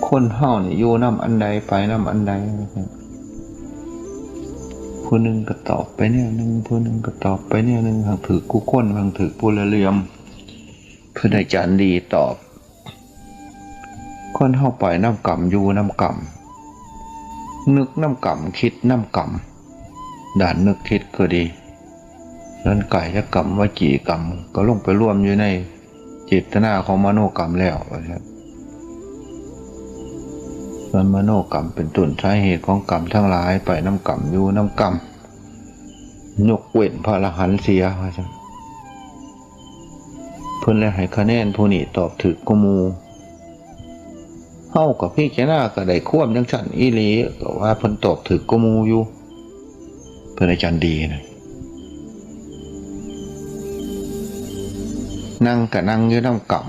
คนเฮานี่อยู่น้ำอันใดไปน้ำอันใดผู้หนึ่งก็ตอบไปเนี่ยหนึ่งผู้หนึ่งก็ตอบไปเนี่ยหนึ่งทางถือกูค้นทางถือปูละเลียมเพื่อได้จานดีตอบคนเฮาไปน้ำกำอยู่น้ำกำนึกน้ำกำคิดน้ำกำด่านนึกคิดก็ดีนั้นไก่จะกำว่าจีกำก็ลงไปร่วมอยู่ในเจตนาของมโนกรรมแล้วนะครับส่วนมโนกรรมเป็นต้นสาเหตุของกรรมทั้งหลายไปน้ำกรรมอยู่น้ำกรรมยกเว้นพระอรหันต์เสียว่าจังเพิ่นเลยให้คะแนนผู้นี้ตอบถูกกว่าหมู่เฮากับพี่แค่หน้าก็ได้ควบจังซั่นอีหลีก็ว่าเพิ่นตอบถูกกว่าหมู่อยู่เพิ่นอาจารย์ดีนะนั่งก็นั่งอยู่น้ำกรรม